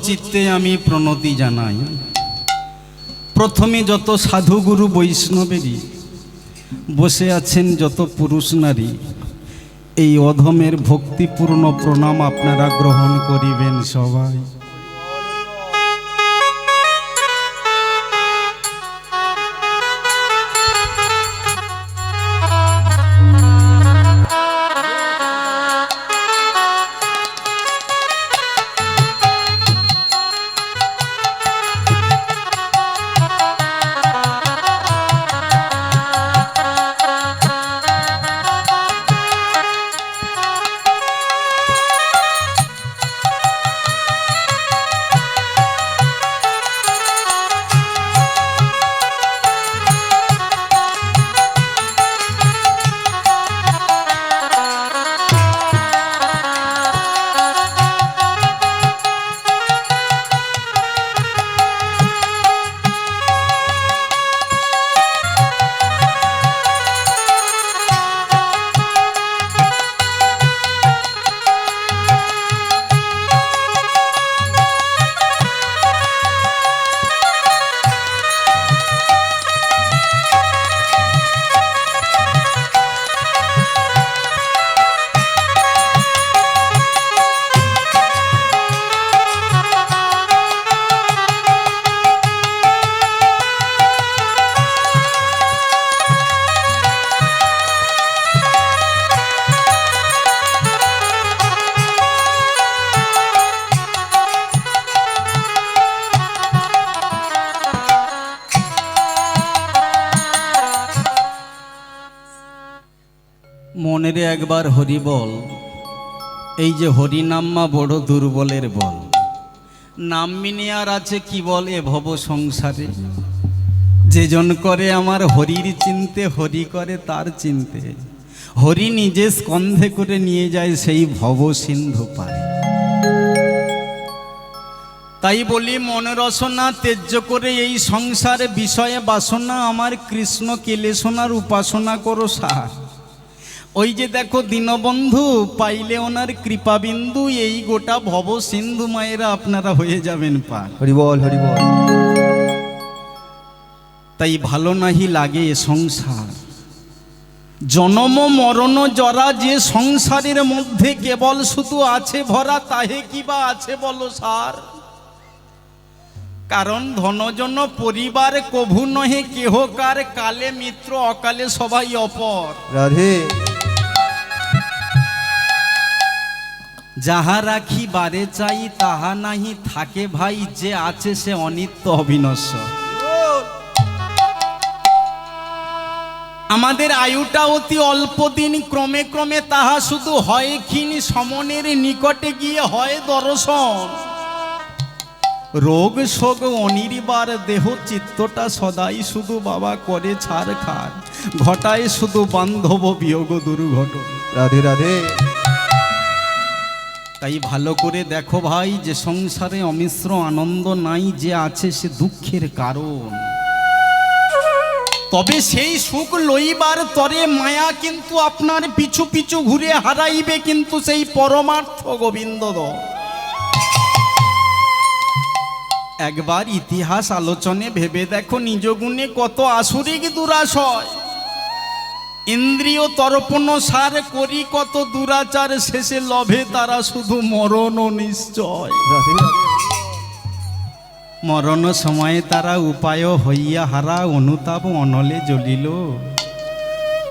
চিত্তে আমি প্রণতি জানাই। প্রথমে যত সাধুগুরু বৈষ্ণবেরই বসে আছেন যত পুরুষ নারী, এই অধমের ভক্তিপূর্ণ প্রণাম আপনারা গ্রহণ করিবেন সবাই। মনেরে একবার হরি বল। এই যে হরি নাম্মা বড় দুর্বলের বল। নাম মিনে আর আছে কি বল এ ভব সংসারে। যেজন করে আমার হরির চিনতে, হরি করে তার চিনতে। হরি নিজে স্কন্ধে করে নিয়ে যায় সেই ভব সিন্ধু পারে। তাই বলি মন রসনা ত্যায্য করে এই সংসারে বিষয়ে বাসনা আমার কৃষ্ণ কেলেশনার উপাসনা করো সার। ওই যে দেখো দীনবন্ধু, পাইলে ওনার কৃপাবিন্দু, এই গোটা ভব সিন্ধু মায়েরা আপনারা হয়ে যাবেন পার। হরি বল, হরি বল। তাই ভালো নাহি লাগে এ সংসার। জনম মরণ জরা যে সংসারের মধ্যে কেবল শুধু আছে ভরা, তাহে কিবা আছে বলো সার। কারণ ধনজন পরিবার কভু নহে কেহ কার, কালে মিত্র অকালে সবাই অপর। রাধে। যাহা রাখি বারে চাই তাহা নাহি থাকে ভাই, যে আছে সে অনিত্য অবিনশ্বর। আমাদের আয়ুটা অতি অল্প দিন, ক্রমে ক্রমে তাহা শুধু হয় ক্ষীণ। সমনের নিকটে গিয়ে হয় দর্শন। রোগ শোক অনির্বার দেহ চিত্তটা সদাই শুধু বাবা করে ছাড় খাড়। ঘটায় শুধু বান্ধব বিয়োগ দুর্ঘটনা। রাধে রাধে। তাই ভালো করে দেখো ভাই, যে সংসারে অমিশ্র আনন্দ নাই, যে আছে সে দুঃখের কারণ। তবে সেই সুখ লইবার তরে মায়া কিন্তু আপনার পিছু পিছু ঘুরে হারাইবে কিন্তু সেই পরমার্থ গোবিন্দ। একবার ইতিহাস আলোচনে ভেবে দেখো, নিজ গুণে কত আসুরিক দুরাশয়। ইন্দ্রিয় তর্পণ সার করি কত দুরাচার, শেষে লভে তারা শুধু মরণ নিশ্চয়। মরণ সময়ে তারা উপায় হইয়া হারা, অনুতাপ অনলে জ্বলিল।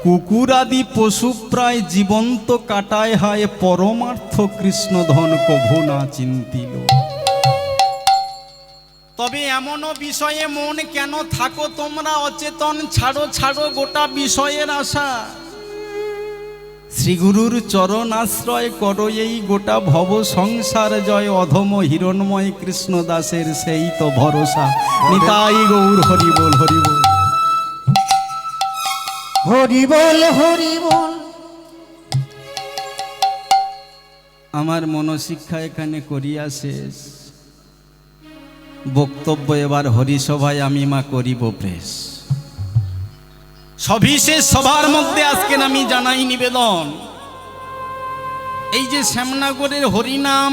কুকুর আদি পশু প্রায় জীবন্ত কাটায় হায়, পরমার্থ কৃষ্ণ ধন কভু না চিন্তিল। তবে এমনও বিষয়ে মন কেন থাকো তোমরা অচেতন, ছাড়ো ছাড়ো গোটা বিষয়ের আশা। শ্রীগুরুর চরণ আশ্রয় করো এই গোটা ভব সংসার জয়। অধম হিরণময় কৃষ্ণ দাসের সেই তো ভরসা। নিতাই গৌর হরি বল, হরি বল, হরি বল, হরি বল। আমার মনশিক্ষা এখানে করিয়া শেষ। বক্তব্য এবার হরিসভায় আমি মা করিব প্রেস। সবিশেষ সবার মধ্যে আজকে আমি জানাই নিবেদন, এই যে শ্যামনগরের হরিনাম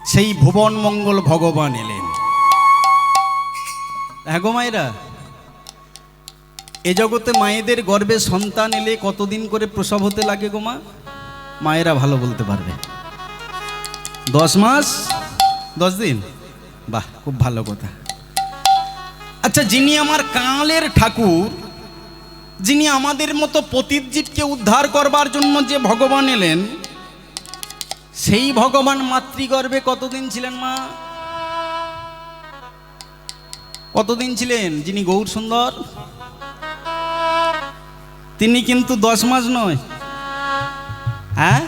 সেই ভুবন মঙ্গল ভগবান এলেন। হ্যাঁ গো মায়েরা, এ জগতে মায়েদের গর্ভে সন্তান এলে কতদিন করে প্রসব হতে লাগে গো মা? মায়েরা ভালো বলতে পারবে। 10 মাস 10 দিন? বাহ, খুব ভালো কথা। আচ্ছা, যিনি আমার কালের ঠাকুর, যিনি আমাদের মতো পতিত জীবকে উদ্ধার করবার জন্য যে ভগবান এলেন, সেই ভগবান মাতৃগর্ভে কতদিন ছিলেন মা? কতদিন ছিলেন? যিনি গৌর সুন্দর, তিনি কিন্তু 10 মাস নয়, হ্যাঁ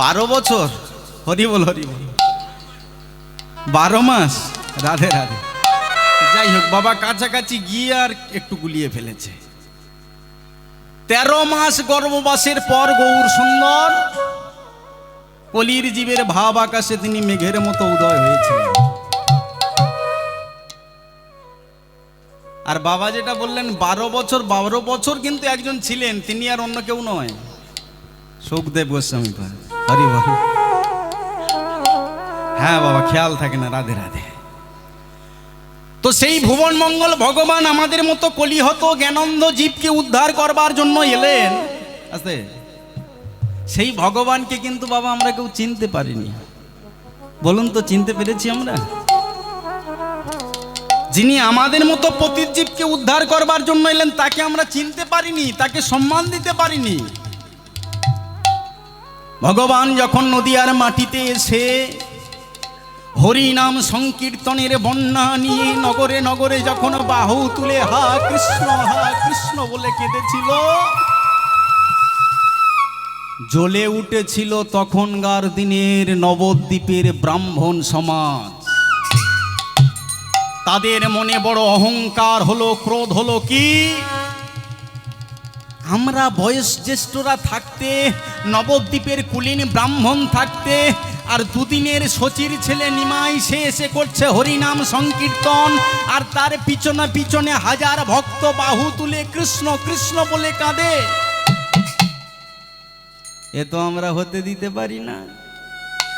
12 বছর। হরি বল হরি বল। 12 মাস। রাধে রাধে। যাই হোক বাবা, কাছাকাছি গিয়ে আর একটু গুলিয়ে ফেলেছে। 13 মাস গর্ভবাসের পর গৌর সুন্দর কলির জীবের ভাব আকাশে তিনি মেঘের মতো উদয় হয়েছিলেন। আর বাবা যেটা বললেন 12 বছর, 12 বছর কিন্তু একজন ছিলেন, তিনি আর অন্য কেউ নয়, সুখদেব গোস্বামী। হরি বল। হ্যাঁ বাবা, খেয়াল থাকে না। রাধে রাধে। তো সেই ভুবন মঙ্গল ভগবান আমাদের মতো কলিহত জ্ঞানন্ধ জীবকে উদ্ধার করবার জন্য এলেন। আছে সেই ভগবানকে কিন্তু বাবা আমরা কেউ চিনতে পারিনি। বলুন তো, চিনতে পেরেছি আমরা? যিনি আমাদের মতো পতিত জীবকে উদ্ধার করবার জন্য এলেন, তাকে আমরা চিনতে পারিনি, তাকে সম্মান দিতে পারিনি। ভগবান যখন নদিয়ার মাটিতে এসে হরি নাম সংকীর্তনের বন্যা নিয়ে নগরে নগরে যখন বাহু তুলে হা কৃষ্ণ বলে কেঁদেছিল, জ্বলে উঠেছিল তখনকার দিনের নবদ্বীপের ব্রাহ্মণ সমাজ। তাদের মনে বড় অহংকার হলো, ক্রোধ হলো। কি আমরা বয়োজ্যেষ্ঠরা থাকতে, নবদ্বীপের কুলীন ব্রাহ্মণ থাকতে, আর দুদিনের শচীর ছেলে নিমাই সে এসে করছে হরিনাম সংকীর্তন, আর তার পিছনে পিছনে হাজার ভক্ত বাহু তুলে কৃষ্ণ কৃষ্ণ বলে কাঁদে। এ তো আমরা হতে দিতে পারি না।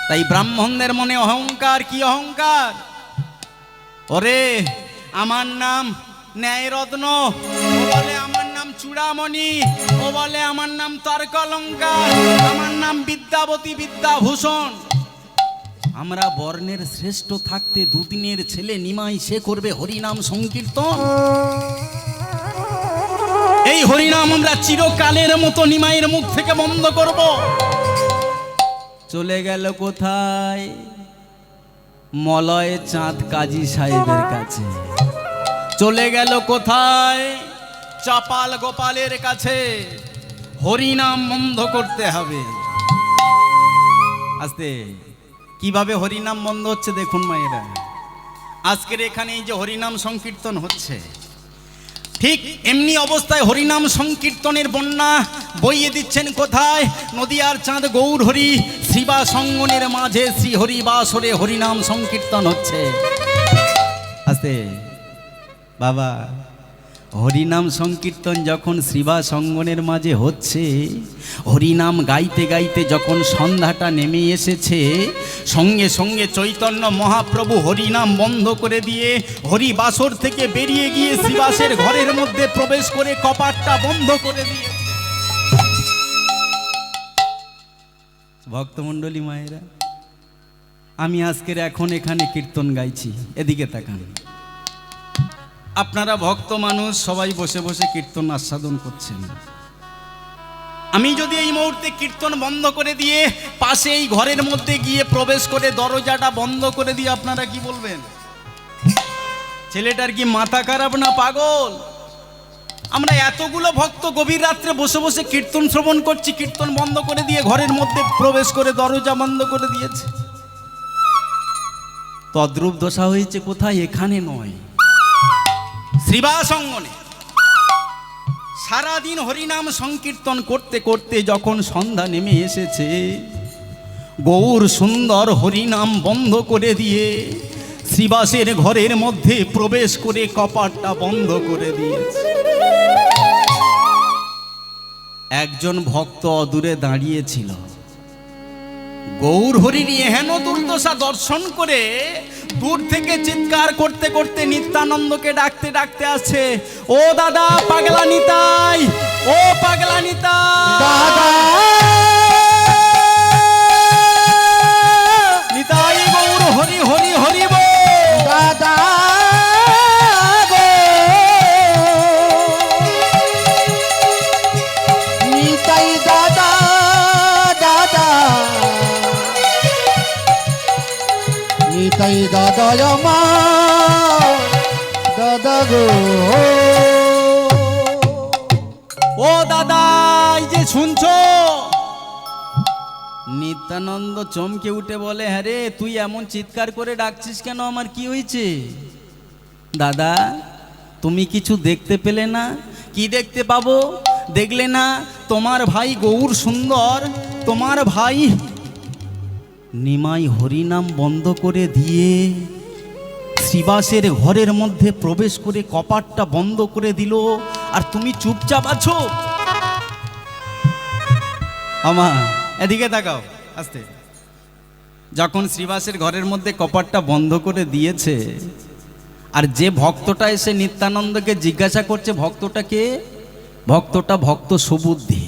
তাই ব্রাহ্মণদের মনে অহংকার। কি অহংকার? ওরে আমার নাম ন্যায়রত্ন, ও বলে আমার নাম চূড়ামণি, ও বলে আমার নাম তর্কলঙ্কার, আমার নাম বিদ্যাবতী বিদ্যাভূষণ। আমরা বর্ণের শ্রেষ্ঠ থাকতে দুদিনের ছেলে নিমাই সে করবে হরিনাম সংকীর্তন। এই হরিনাম আমরা চিরকালের মতো নিমাইয়ের মুখ থেকে বন্ধ করব। চলে গেল কোথায়? মলয় চাঁদ কাজী সাহেবের কাছে। চলে গেল কোথায়? চাপাল গোপালের কাছে। হরিনাম বন্ধ করতে হবে। আস্তে কিভাবে হরিনাম বন্ধ হচ্ছে দেখুন মায়েরা। আজকের এখানে এই যে হরিনাম সংকীর্তন হচ্ছে, ঠিক এমনি অবস্থায় হরিনাম সংকীর্তনের বন্যা বইয়ে দিচ্ছেন কোথায়? নদিয়ার চাঁদ গৌর হরি শ্রীবাস অঙ্গনের মাঝে শ্রী হরিবাসরে হরিনাম সংকীর্তন হচ্ছে। আস্তে বাবা, হরিনাম সংকীর্তন যখন শ্রীবাস অঙ্গনের মাঝে হচ্ছে, হরিনাম গাইতে গাইতে যখন সন্ধ্যাটা নেমে এসেছে, সঙ্গে সঙ্গে চৈতন্য মহাপ্রভু হরিনাম বন্ধ করে দিয়ে হরিবাসর থেকে বেরিয়ে গিয়ে শ্রীবাসের ঘরের মধ্যে প্রবেশ করে কপাটটা বন্ধ করে দিয়ে। ভক্তমণ্ডলী মায়েরা, আমি আজকের এখন এখানে কীর্তন গাইছি, এদিকে তাকান। আপনারা ভক্ত মানুষ, সবাই বসে বসে কীর্তন আস্বাদন করছেন। আমি যদি এই মুহূর্তে কীর্তন বন্ধ করে দিয়ে পাশে এই ঘরের মধ্যে গিয়ে প্রবেশ করে দরজাটা বন্ধ করে দিয়ে আপনারা কি বলবেন? ছেলেটার কি মাথা খারাপ না পাগল? আমরা এতগুলো ভক্ত গভীর রাত্রে বসে বসে কীর্তন শ্রবণ করছি, কীর্তন বন্ধ করে দিয়ে ঘরের মধ্যে প্রবেশ করে দরজা বন্ধ করে দিয়েছে। তদ্রূপ দশা হয়েছে কোথায়? এখানে নয়, শ্রীবাস অঙ্গনে। সারাদিন হরিনাম সংকীর্তন করতে করতে যখন সন্ধ্যা নেমে এসেছে, গৌর সুন্দর হরিনাম বন্ধ করে দিয়ে শ্রীবাসের ঘরের মধ্যে প্রবেশ করে কপাটটা বন্ধ করে দিয়েছে। একজন ভক্ত অদূরে দাঁড়িয়েছিল, গৌর হরির এহেন দুর্দশা দর্শন করে দূর থেকে চিৎকার করতে করতে নিত্যানন্দকে ডাকতে ডাকতে আসছে, ও দাদা পাগলা নিতাই, ও পাগলা নিতাই, দাদা নিতাই গৌর হরি হরি হরি বল। দাদা গো নিতাই দাদা দাদা নিতাই দাদা আমার দাদা গো ও দাদা এই যে শুনছো? নিত্যানন্দ চমকে উঠে বলে, হ্যাঁ রে, তুই এমন চিৎকার করে ডাকছিস কেন? আমার কি হয়েছে? দাদা তুমি কিছু দেখতে পেলে না? কি দেখতে পাবো? দেখলে না তোমার ভাই গৌর সুন্দর, তোমার ভাই নিমাই হরিনাম বন্ধ করে দিয়ে শ্রীবাসের ঘরের মধ্যে প্রবেশ করে কপাটটা বন্ধ করে দিল, আর তুমি চুপচাপ আছো? আমা এদিকে তাকাও আস্তে। যখন শ্রীবাসের ঘরের মধ্যে কপাটটা বন্ধ করে দিয়েছে, আর যে ভক্তটা এসে নিত্যানন্দকে জিজ্ঞাসা করছে, ভক্তটাকে, ভক্তটা ভক্ত সুবুদ্ধি।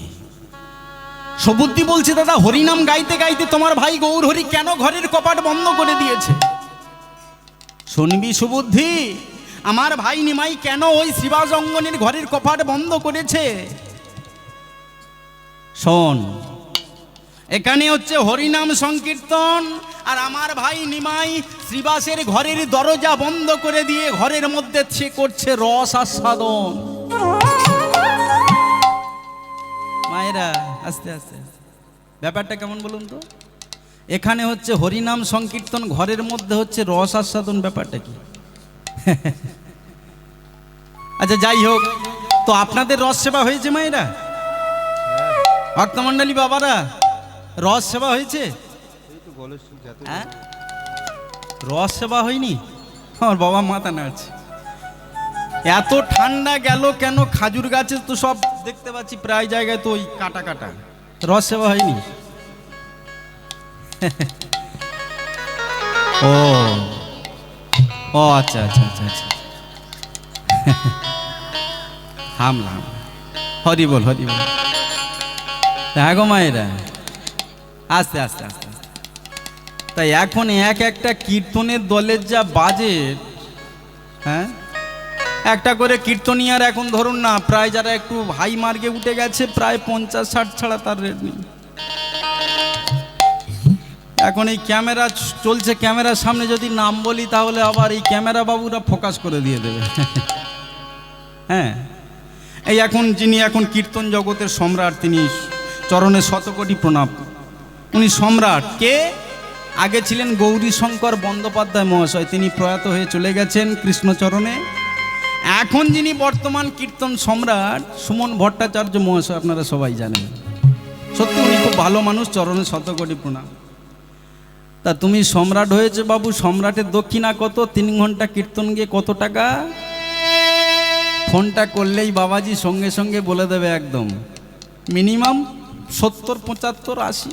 সুবুদ্ধি বলছে, দাদা হরিনাম গাইতে গাইতে তোমার ভাই গৌর হরি কেন ঘরের কপাট বন্ধ করে দিয়েছে? শুনবি সুবুদ্ধি, আমার ভাই নিমাই কেন ওই শ্রীবাস অঙ্গনের ঘরের কপাট বন্ধ করেছে? শোন, এখানে হচ্ছে হরিনাম সংকীর্তন, আর আমার ভাই নিমাই শ্রীবাসের ঘরের দরজা বন্ধ করে দিয়ে ঘরের মধ্যে সে করছে রস আস্বাদন। মায়েরা আস্তে আস্তে, ব্যাপারটা কেমন বলুন তো? এখানে হচ্ছে হরিনাম সংকীর্তন, ঘরের মধ্যে হচ্ছে রস আস্বাদন, ব্যাপারটা কি? আচ্ছা যাই হোক, তো আপনাদের রস সেবা হয়েছে মায়েরা, ভক্তমণ্ডলী বাবারা? রস সেবা হয়েছে? হ্যাঁ, রস সেবা হয়নি? আমার বাবা মাথা নাড়ছে। এত ঠান্ডা গেল কেন? খাজুর গাছে তো সব দেখতে পাচ্ছি প্রায় জায়গায় তো ওই কাটা কাটা, রস সেবা হয়নি? ও ও আচ্ছা আচ্ছা আচ্ছা আচ্ছা, হামলাম। হরি বল হরি বল। হ্যাঁ গো মায়েরা, আস্তে আস্তে আস্তে আস্তে। তাই এখন এক একটা কীর্তনের দলের যা বাজেট, হ্যাঁ, একটা করে কীর্তনিয়ার এখন ধরুন না, প্রায় যারা একটু হাই মার্গে উঠে গেছে, প্রায় 50-60 ছাড়া তার রেট নেই। এখন এই ক্যামেরা চলছে, ক্যামেরার সামনে যদি নাম বলি তাহলে আবার এই ক্যামেরা বাবুরা ফোকাস করে দিয়ে দেবে। হ্যাঁ, এই এখন যিনি এখন কীর্তন জগতের সম্রাট, তিনি চরণে শতকোটি প্রণাম। উনি সম্রাট কে? আগে ছিলেন গৌরী শঙ্কর বন্দ্যোপাধ্যায় মহাশয়, তিনি প্রয়াত হয়ে চলে গেছেন কৃষ্ণচরণে। এখন যিনি বর্তমান কীর্তন সম্রাট, সুমন ভট্টাচার্য মহাশয়, আপনারা সবাই জানেন। সত্যি উনি খুব ভালো মানুষ, চরণে শতকোটি প্রণাম। তা তুমি সম্রাট হয়েছে বাবু, সম্রাটের দক্ষিণা কত? 3 ঘন্টা কীর্তন গিয়ে কত টাকা? ফোনটা করলেই বাবাজি সঙ্গে সঙ্গে বলে দেবে, একদম মিনিমাম 70, 75, 80।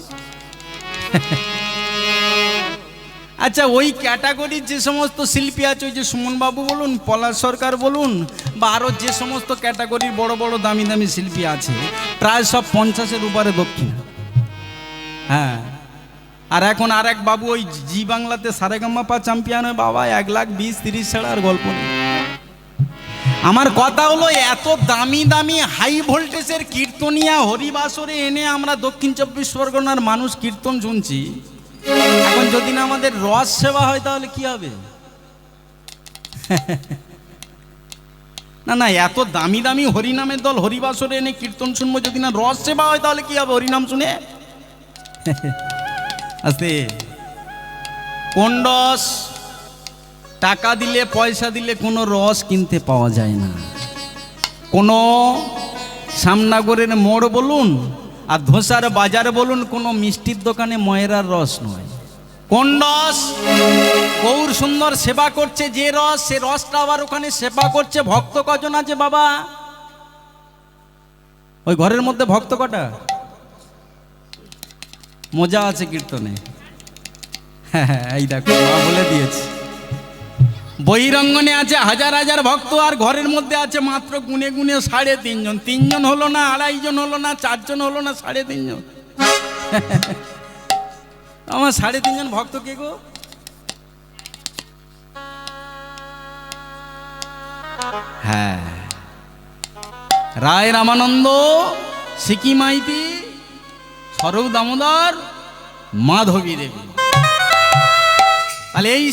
আচ্ছা, ওই ক্যাটাগরির যে সমস্ত শিল্পী আছে, ওই যে সুমনবাবু বলুন, পলাশ সরকার বলুন, বা আরও যে সমস্ত ক্যাটাগরির বড় বড় দামি দামি শিল্পী আছে, প্রায় সব 50-এর উপরে দক্ষিণা। হ্যাঁ, আর এখন আর এক বাবু ওই জি বাংলাতে সারেগামাপা চ্যাম্পিয়ন হয়ে বাবা 1,20,30 ছাড়া আর গল্প নেই। আমার কথা হলো, এত দামি দামি হাই ভোল্টেজের কীর্তনিয়া হরিবাসরে এনে আমরা দক্ষিণ 24 পরগনার মানুষ কীর্তন শুনছি, এখন যদি না আমাদের রস সেবা হয় তাহলে কি হবে? না না, এত দামি দামি হরিনামের দল হরিবাসরে এনে কীর্তন শুনবো, যদি না রস সেবা হয় তাহলে কি হবে হরিনাম শুনে? আস্তে, কোন রস? টাকা দিলে, পয়সা দিলে কোনো রস কিনতে পাওয়া যায় না। কোনো সামনাগরের মোড় বলুন আর ধোসার বাজার বলুন, কোনো মিষ্টির দোকানে ময়রার রস নয়। কোন রস? গৌর সুন্দর সেবা করছে যে রস, সে রসটা আবার ওখানে সেবা করছে ভক্ত কজন আছে বাবা? ওই ঘরের মধ্যে ভক্ত কটা? মজা আছে কীর্তনে। হ্যাঁ, এই দেখো মা বলে দিয়েছে। বহিরঙ্গনে আছে হাজার হাজার ভক্ত, আর ঘরের মধ্যে আছে মাত্র গুনে গুনে 3.5 জন। 3 জন হলো না, 2.5 জন হলো না, 4 জন হলো না, 3.5 জন। আমার 3.5 জন ভক্ত কে গো? হ্যাঁ, রায় রামানন্দ, সিকি মাইতি, স্বরূপ দামোদর, মাধবী দেবী। তাহলে এই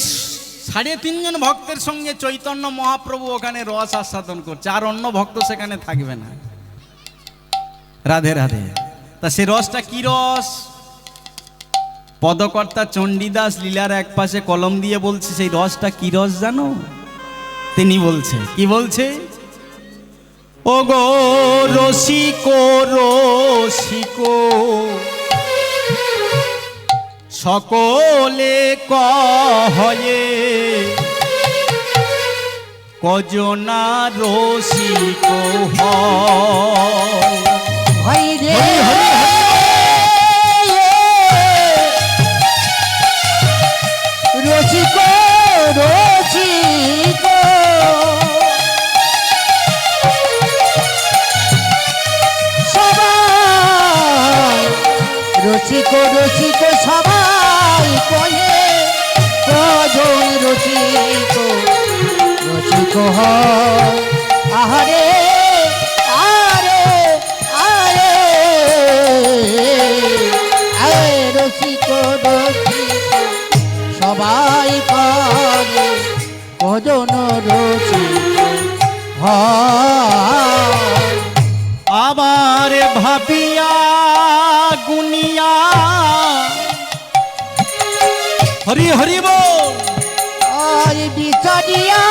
3.5 জন ভক্তের সঙ্গে চৈতন্য মহাপ্রভু ওখানে রস আস্বাদন করছে, আর অন্য ভক্ত সেখানে থাকবে না। রাধে রাধে। তা সে রসটা কি রস? পদকর্তা চণ্ডীদাস লীলার এক পাশে কলম দিয়ে বলছে, সেই রসটা কি রস জানো? তিনি বলছে, কি বলছে? ও গো রসিকো রসিকো, সকলে কহে কজনা রসিক হয় রে রসিক রসিক, সবাই রসিক রসিক সবাই কহে কজন রসিক রসিক হয়। আহারে আরে আরে আরে রসিক রসিক সবাই করে কজন রসিক হয়। আবার ভাবিয়া গুনিয়া হরি হরি বল, আর বিচারিয়া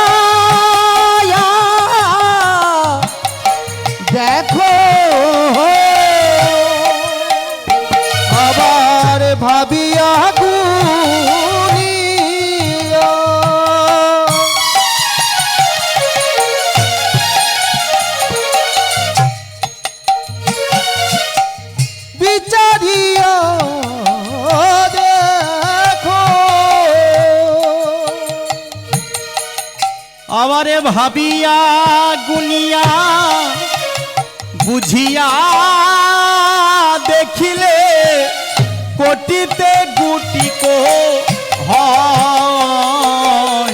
দেখো আবার ভাবিয়া গুনিয়া বিচারিয়া দেখো, আবারে ভাবিয়া গুনিয়া বুঝিয়া দেখিলে কোটিতে গুটিকো হয়,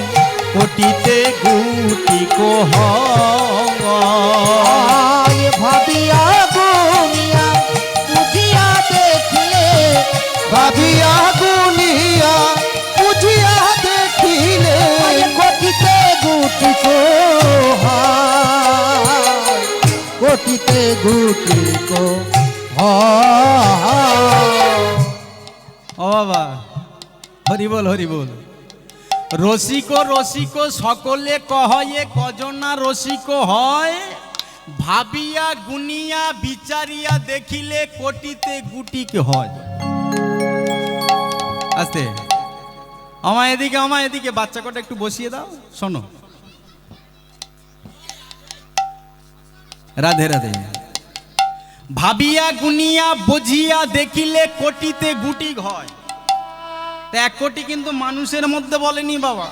কোটিতে গুটিকো হয়। ভাবিয়া গুনিয়া বুঝিয়া দেখিলে ভাবিয়া গুনিয়া বুঝিয়া দেখিলে কোটিতে গুটিকো হয়, কোটিতে গুটিকো হয়। ও বাবা, হরি বল হরি বল। রসিক রসিক সকলে কহে কজনা রসিক হয়, ভাবিয়া গুনিয়া বিচারিয়া দেখিলে কোটিতে গুটিকে হয়। আস্তে আমায় এদিকে, আমায় এদিকে, বাচ্চা কটা একটু বসিয়ে দাও, শোনো। রাধে রাধে। ভাবিয়া গুনিয়া বুঝিয়া দেখিলে কোটিতে গুটি হয়। 1 কোটি কিন্তু মানুষের মধ্যে বলেনি বাবা,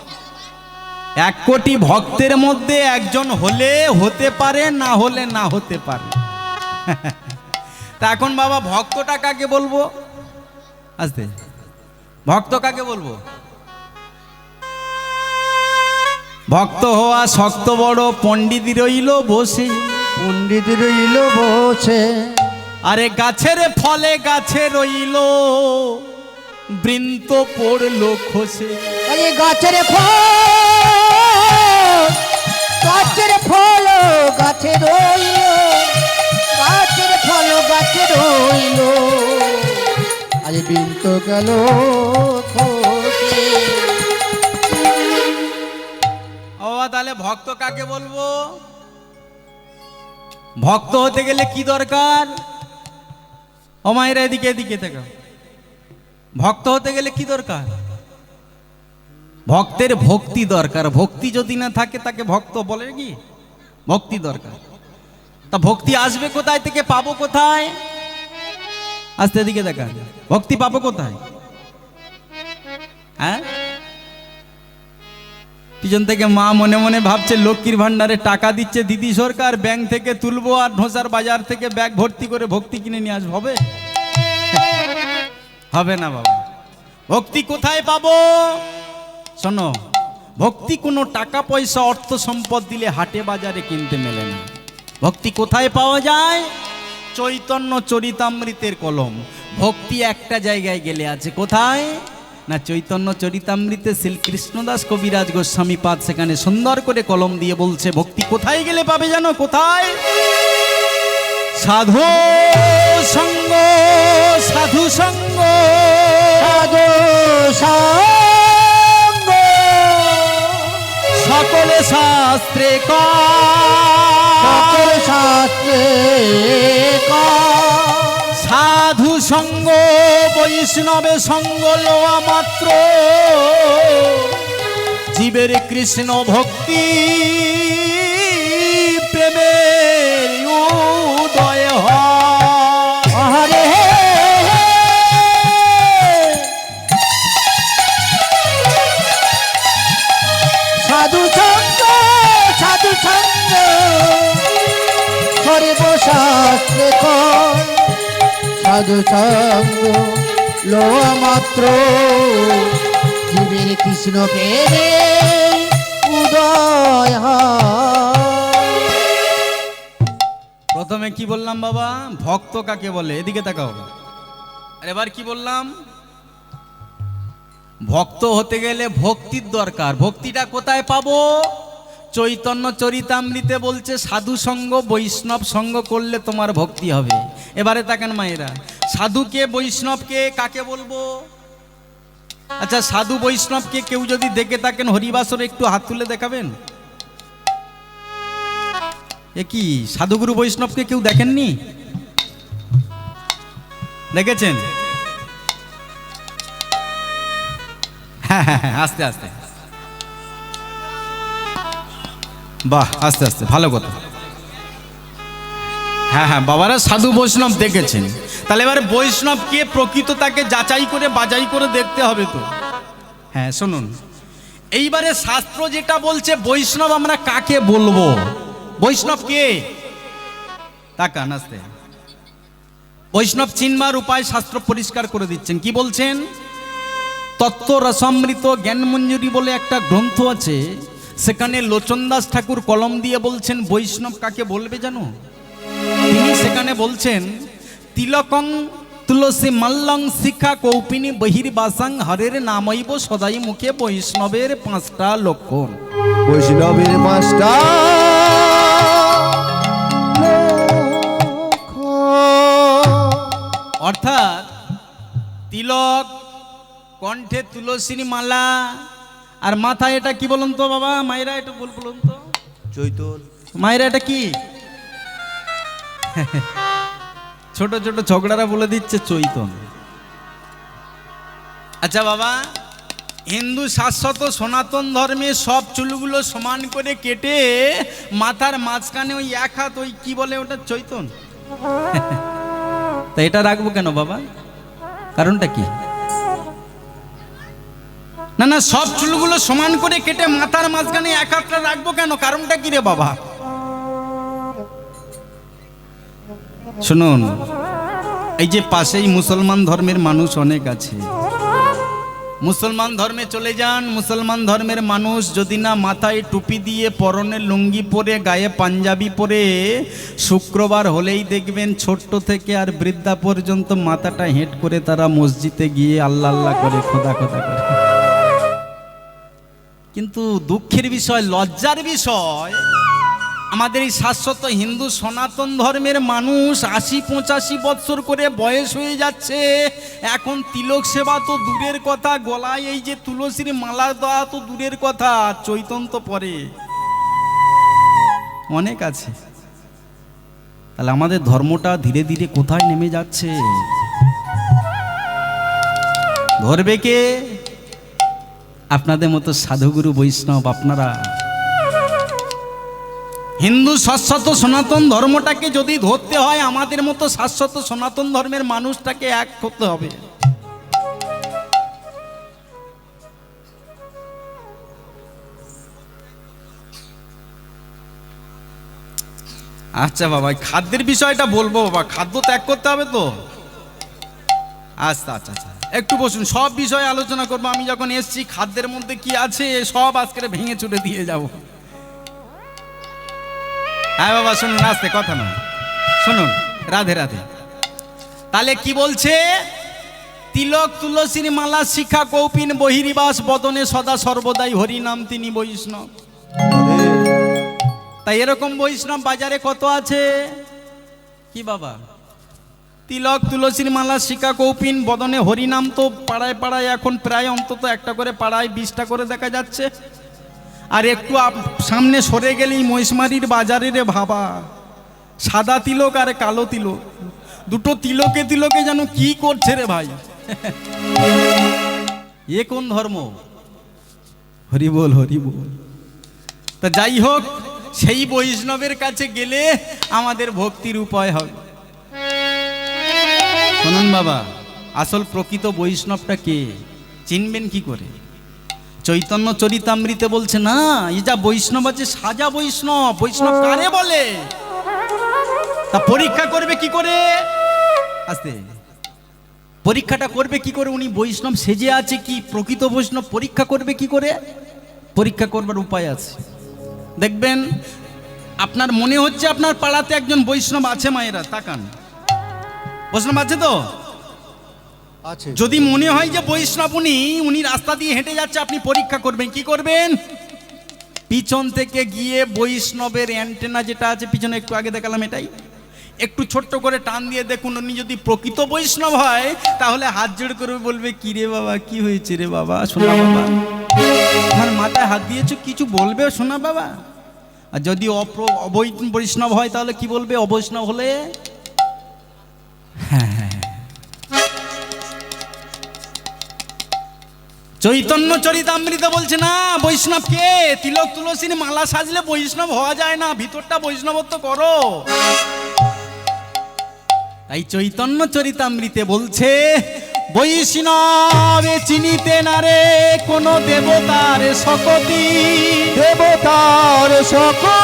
1 কোটি ভক্তের মধ্যে একজন হলে হতে পারে, না হলে না হতে পারে। তা এখন বাবা ভক্তটা কাকে বলবো? আস্তে, ভক্ত কাকে বলবো? ভক্ত হওয়া শক্ত বড়, পণ্ডিত রইল বসে, পণ্ডিত রইল বসে, আরে গাছের ফলে গাছে রইল বৃন্ত পড়লো খসে। আরে গাছের ফল গাছের ফল গাছে রইল, গাছের ফল গাছে রইল, আরে বিন্ত গেল খসে। ও তাহলে ভক্ত কাকে বলবো? ভক্ত হতে গেলে কি দরকার? ও মায়েরা এদিকে এদিকে থেকে, ভক্ত হতে গেলে কি দরকার? ভক্তের ভক্তি দরকার। ভক্তি যদি না থাকে তাকে ভক্ত বলে কি? ভক্তি দরকার। তা ভক্তি আসবে কোথায় থেকে, পাবো কোথায়? আস্তে এদিকে দেখা, ভক্তি পাবো কোথায়? হ্যাঁ, পিছন থেকে মা মনে মনে ভাবছে লক্ষ্মীর ভান্ডারে টাকা দিচ্ছে দিদি সরকার, ব্যাংক থেকে তুলবো আর ঢোসার বাজার থেকে ব্যাগ ভর্তি করে ভক্তি কিনে নিয়ে আসবো। হবে? হবে না বাবা। ভক্তি কোথায় পাবো? শোনো, ভক্তি কোনো টাকা পয়সা অর্থ সম্পদ দিলে হাটে বাজারে কিনতে মেলে না। ভক্তি কোথায় পাওয়া যায়? চৈতন্য চরিতামৃতের কলম। ভক্তি একটা জায়গায় গেলে আছে, কোথায় না চৈতন্য চরিতামৃতে শ্রীকৃষ্ণদাস কবিরাজ গোস্বামী পাদ সেখানে সুন্দর করে কলম দিয়ে বলছে ভক্তি কোথায় গেলে পাবে জানো? কোথায়? সাধু সঙ্গ, সাধু সঙ্গ, সাধু সঙ্গ সকলে শাস্ত্রে সকল শাস্ত্রে সাধু সঙ্গ বৈষ্ণবে সঙ্গ লোয়া মাত্র জীবের কৃষ্ণ ভক্তি প্রেমের উদয় হয়। হরে সাধু সঙ্গ, সাধু সঙ্গ সর্বশাস্ত্রে সাধু সঙ্গ লোয়া মাত্র জীবের কৃষ্ণ প্রেমে উদয় হয়। প্রথমে কি বললাম বাবা? ভক্ত কাকে বলে? এদিকে তাকাও। আর এবার কি বললাম? ভক্ত হতে গেলে ভক্তির দরকার। ভক্তিটা কোথায় পাবো? চৈতন্য চরিতামৃতে বলছে সাধু সঙ্গ বৈষ্ণব সঙ্গ করলে তোমার ভক্তি হবে। এবারে তাকান মায়েরা, সাধুকে বৈষ্ণবকে কাকে বলবো? আচ্ছা, সাধু বৈষ্ণবকে কেউ যদি দেখে থাকেন হরিবাসরে একটু হাত তুলে দেখাবেন। এ কি, সাধুগুরু বৈষ্ণবকে কেউ দেখেননি? দেখেছেন? হ্যাঁ হ্যাঁ হ্যাঁ, আস্তে আস্তে, বাহ, আস্তে আস্তে, ভালো কথা। হ্যাঁ হ্যাঁ বাবারা, সাধু বৈষ্ণব দেখেছেন। তাহলে এবার বৈষ্ণবকে প্রকৃত তাকে যাচাই করে বাজাই করে দেখতে হবে তো। হ্যাঁ শুনুন, এইবারে শাস্ত্র যেটা বলছে বৈষ্ণব আমরা কাকে বলবো? বৈষ্ণব কে? তাকান আস্তে। বৈষ্ণব চিনবার উপায় শাস্ত্র পরিষ্কার করে দিচ্ছেন। কি বলছেন? তত্ত্ব রসামৃত জ্ঞানমঞ্জুরি বলে একটা গ্রন্থ আছে, সেখানে লোচনদাস ঠাকুর কলম দিয়ে বলছেন বৈষ্ণব কাকে বলবে জানো? তিনি সেখানে বলছেন তিলকং তুলসী মাল্লং শিখা কৌপিনী বহির্বাসাং হরের নামৈব সদাই মুখে বৈষ্ণবের 5টা লক্ষণ। বৈষ্ণবের মাস্টার অর্থাৎ তিলক, কণ্ঠে তুলসীর মালা, আর মাথায় এটা কি বলুন তো বাবা? মায়েরা এটা বলুন তো। চৈতন। মায়েরা এটা কি? ছোট ছোট ঝগড়ারা বলে দিচ্ছে চৈতন। আচ্ছা বাবা, হিন্দু শাশ্বত সনাতন ধর্মে সব চুলগুলো সমান করে কেটে মাথার মাঝখানে ওই এক হাত, ওই কি বলে ওটা, চৈতন। তা এটা রাখবো কেন বাবা? কারণটা কি? না না, সব চুলগুলো সমান করে কেটে মাথার মাঝখানে এক হাতটা রাখবো কেন? কারণটা কি রে বাবা? শুনুন, এই যে পাশেই মুসলমান ধর্মের মানুষ অনেক আছে, মুসলমান ধর্মে চলে যান। মুসলমান ধর্মের মানুষ যদি না মাথায় টুপি দিয়ে, পরনে লুঙ্গি পরে, গায়ে পাঞ্জাবি পরে, শুক্রবার হলেই দেখবেন ছোট্ট থেকে আর বৃদ্ধা পর্যন্ত মাথাটা হেঁট করে তারা মসজিদে গিয়ে আল্লাহ আল্লাহ করে, খোদা খোদা করে। কিন্তু দুঃখের বিষয়, লজ্জার বিষয়, আমাদের এই শাশ্বত হিন্দু সনাতন ধর্মের মানুষ ৮০-৮৫ বৎসর করে বয়স হয়ে যাচ্ছে, এখন তিলক সেবা তো দূরের কথা, গলায় এই যে তুলসীর মালা দেওয়া তো দূরের কথা, চৈতন্য তো পরে অনেক আছে। তাহলে আমাদের ধর্মটা ধীরে ধীরে কোথায় নেমে যাচ্ছে? ধরবে কে? আপনাদের মতো সাধুগুরু বৈষ্ণব। আপনারা হিন্দু শাশ্বত সনাতন ধর্মটাকে যদি ধরতে হয়, আমাদের মতো শাশ্বত সনাতন ধর্মের মানুষটাকে এক করতে হবে। আচ্ছা বাবা, খাদ্যের বিষয়টা বলবো বাবা, খাদ্য ত্যাগ করতে হবে তো। আচ্ছা আচ্ছা আচ্ছা, একটু বসুন, সব বিষয়ে আলোচনা করবো। আমি যখন এসছি খাদ্যের মধ্যে কি আছে সব আজকে ভেঙে চুরে দিয়ে যাব। হ্যাঁ বাবা শুনুন, আস্তে কথা নয়, শুনুন, রাধে রাধে। তাহলে কি বলছে? তিলক তুলসীর মালা শিখা কৌপিন বহিরিবাস বদনে সদা সর্বদাই হরি নাম তিনি বৈষ্ণব। তাই এরকম বৈষ্ণব বাজারে কত আছে? কি বাবা? তিলক তুলসীর মালা শিখা কৌপিন বদনে হরিনাম তো পাড়ায় পাড়ায় এখন প্রায় অন্তত একটা করে পাড়ায় 20টা করে দেখা যাচ্ছে। আর একটু সামনে সরে গেলেই মহিষমারির বাজারে রে ভাবা, সাদা তিলক আর কালো তিলক, দুটো তিলকে তিলকে যেন কি করছে রে ভাই। এ কোন ধর্ম? হরি বল হরি বল। তা যাই হোক, সেই বৈষ্ণবের কাছে গেলে আমাদের ভক্তির উপায় হবে। শুনুন বাবা, আসল প্রকৃত বৈষ্ণবটা কে চিনবেন কি করে? চৈতন্য চরিতামৃতে বলছে না, এই যা বৈষ্ণব আছে সাজা বৈষ্ণব। বৈষ্ণব কারে বলে? তা পরীক্ষা করবে কি করে? আস্তে, পরীক্ষাটা করবে কি করে? উনি বৈষ্ণব সেজে আছে কি প্রকৃত বৈষ্ণব, পরীক্ষা করবে কি করে? পরীক্ষা করবার উপায় আছে। দেখবেন আপনার মনে হচ্ছে আপনার পাড়াতে একজন বৈষ্ণব আছে, মায়েরা তাকান, বৈষ্ণব আছে তো? আছে। যদি মনে হয় যে বৈষ্ণব উনি রাস্তা দিয়ে হেঁটে যাচ্ছে, আপনি পরীক্ষা করবেন কি করবেন? পিছন থেকে গিয়ে বৈষ্ণবের অ্যান্টেনা যেটা আছে পিছনে, একটু আগে দেখালাম এটাই, একটু ছোট্ট করে টান দিয়ে দেখুন। উনি যদি প্রকৃত বৈষ্ণব হয় তাহলে হাত জোড় করে বলবে, কি রে বাবা, কি হয়েছে রে বাবা, শোনা বাবা, আমার মাথায় হাত দিয়েছো, কিছু বলবে শোনা বাবা। আর যদি বৈষ্ণব হয় তাহলে কি বলবে? অবৈষ্ণব হলে চৈতন্য চরিতামৃত বলছে না, বৈষ্ণব কে? তিলক তুলসীর মালা সাজলে বৈষ্ণব হওয়া যায় না, ভিতরটা বৈষ্ণবত্ব করো। তাই চৈতন্য চরিতামৃতে বলছে, বৈষ্ণবে চিনিতে না রে কোন দেবতার শকতি, দেবতার শকতি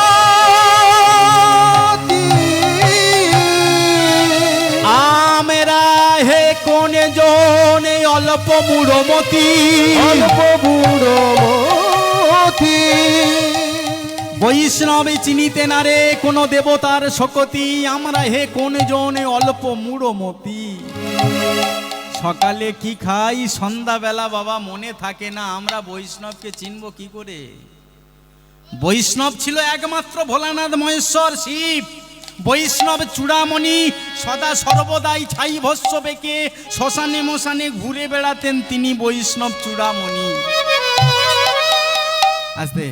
আমেরা হে কোন জনে অল্প মূঢ়মতি, অল্প বুড়মতি বৈষ্ণবে চিনিতে না রে কোন দেবতার শকতি, আমরা হে কোন জনে অল্প মূঢ়মতি। সকালে কি খাই সন্ধ্যাবেলা বাবা মনে থাকে না, আমরা বৈষ্ণবকে চিনবো কি করে? বৈষ্ণব ছিল একমাত্র ভোলানাথ মহেশ্বর শিব। বৈষ্ণব চূড়ামণি সদা সর্বদাই ছাই ভস্য বেঁকে শ্মশানে মশানে ঘুরে বেড়াতেন, তিনি বৈষ্ণব চূড়ামণি। আস্তে,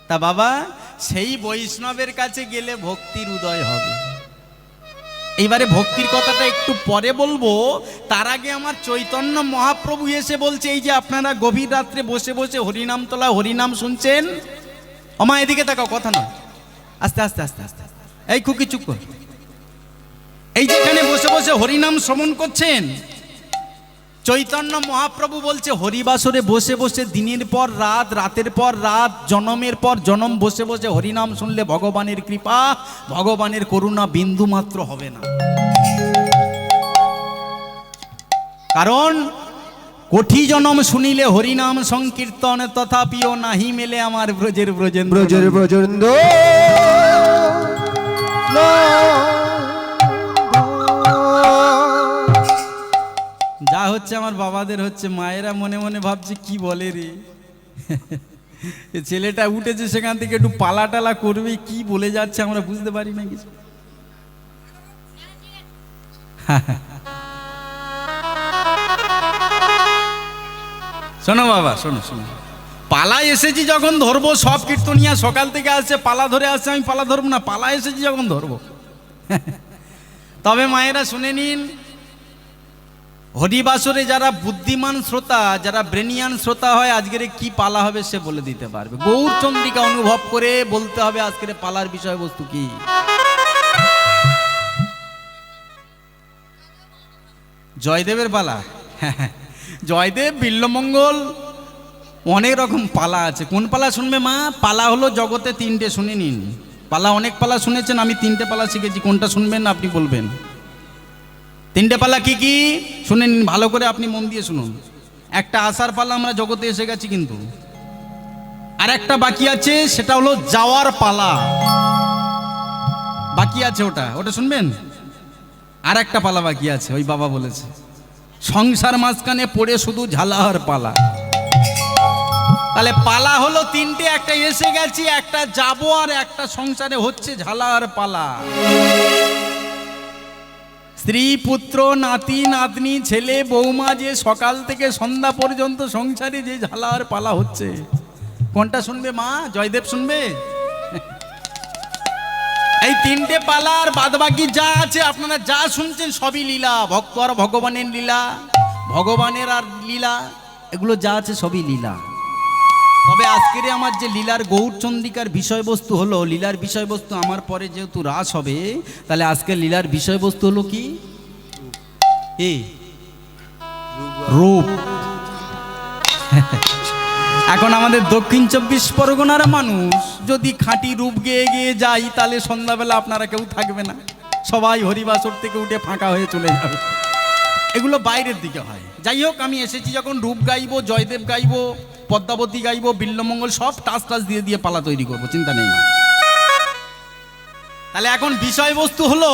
তা বাবা সেই বৈষ্ণবের কাছে গেলে ভক্তির উদয় হবে। এইবারে ভক্তির কথাটা একটু পরে বলবো, তার আগে আমার চৈতন্য মহাপ্রভু এসে বলছে, এই যে আপনারা গভীর রাত্রে বসে বসে হরিনাম তোলা হরিনাম শুনছেন, আমা এদিকে তাকাও, কথা নয়, আস্তে আস্তে আস্তে আস্তে, এই খুকি চুপ কর। এই যেখানে বসে বসে হরিনাম শ্রবণ করছেন, চৈতন্য মহাপ্রভু বলছে হরিবাসরে বসে বসে দিনের পর রাত, রাতের পর রাত, জনমের পর জনম বসে বসে হরিনাম শুনলে ভগবানের কৃপা, ভগবানের করুণা বিন্দু মাত্র হবে না। কারণ কোটি জনম শুনিলে হরিনাম সংকীর্তন, তথাপিও নাহি মেলে আমার ব্রজের ব্রজেন্দ্র। ব্রজের ব্রজেন্দ্র যা হচ্ছে আমার বাবাদের হচ্ছে, মায়েরা মনে মনে ভাবছে কি বলে রে, ছেলেটা উঠেছে সেখান থেকে একটু পালা টালা করবে, কি বলে যাচ্ছে আমরা বুঝতে পারি না কিছু। শোনো বাবা, শোনো শোনো, পালা এসেছি যখন ধরবো, সব কীর্তনিয়া সকাল থেকে আসছে পালা ধরে আসছে, আমি পালা ধরবো না, পালা এসেছি যখন ধরবো। তবে মায়েরা শুনে নিন, হরিবাসরে যারা বুদ্ধিমান শ্রোতা, যারা ব্রেনিয়ান শ্রোতা হয়, আজকের কি পালা হবে সে বলে দিতে পারবে। গৌরচন্দ্রিকা অনুভব করে বলতে হবে আজকের পালার বিষয়বস্তু কি। জয়দেবের পালা, জয়দেব, বিল্লমঙ্গল, অনেক রকম পালা আছে। কোন পালা শুনবে মা? পালা হলো জগতে তিনটে, শুনে নিন। পালা অনেক পালা শুনেছেন, আমি 3টে পালা শিখেছি, কোনটা শুনবেন আপনি বলবেন। 3টে পালা কি কি শুনে নিন ভালো করে, আপনি মন দিয়ে শুনুন। একটা আসার পালা, আমরা জগতে এসে গেছি, কিন্তু আর একটা বাকি আছে, সেটা হলো যাওয়ার পালা বাকি আছে, ওটা শুনবেন। আর একটা পালা বাকি আছে, ওই বাবা বলেছে সংসার মাঝখানে পড়ে শুধু ঝালার পালা। তাহলে পালা হলো 3টে, একটা এসে গেছি, একটা যাবো, আর একটা সংসারে হচ্ছে ঝালার পালা। স্ত্রী পুত্র নাতি নাতনি ছেলে বৌমা যে সকাল থেকে সন্ধ্যা পর্যন্ত সংসারে যে ঝালার পালা হচ্ছে, কোনটা শুনবে মা? জয়দেব শুনবে? এই 3টে পালার বাদবাকি যা আছে আপনারা যা শুনছেন সবই লীলা, ভক্ত আর ভগবানের লীলা, ভগবানের আর লীলা, এগুলো যা আছে সবই লীলা। তবে আজকের আমার যে লীলার গৌরচন্দ্রিকার বিষয়বস্তু হলো, লীলার বিষয়বস্তু আমার পরে যেহেতু রাস হবে, তাহলে আজকের লীলার বিষয়বস্তু হলো কি? রূপ। এখন আমাদের দক্ষিণ 24 পরগনার মানুষ যদি খাঁটি রূপ গেয়ে গেয়ে যাই, তাহলে সন্ধ্যাবেলা আপনারা কেউ থাকবে না, সবাই হরিবাসর থেকে উঠে ফাঁকা হয়ে চলে যাবে। এগুলো বাইরের দিকে হয়। যাই হোক, আমি এসেছি যখন রূপ গাইবো, জয়দেব গাইবো, পদ্মাবতী গাইবো, বিল্লমঙ্গল, সব টাচ দিয়ে দিয়ে পালা তৈরি করবো, চিন্তা নেই। তাহলে এখন বিষয়বস্তু হলো,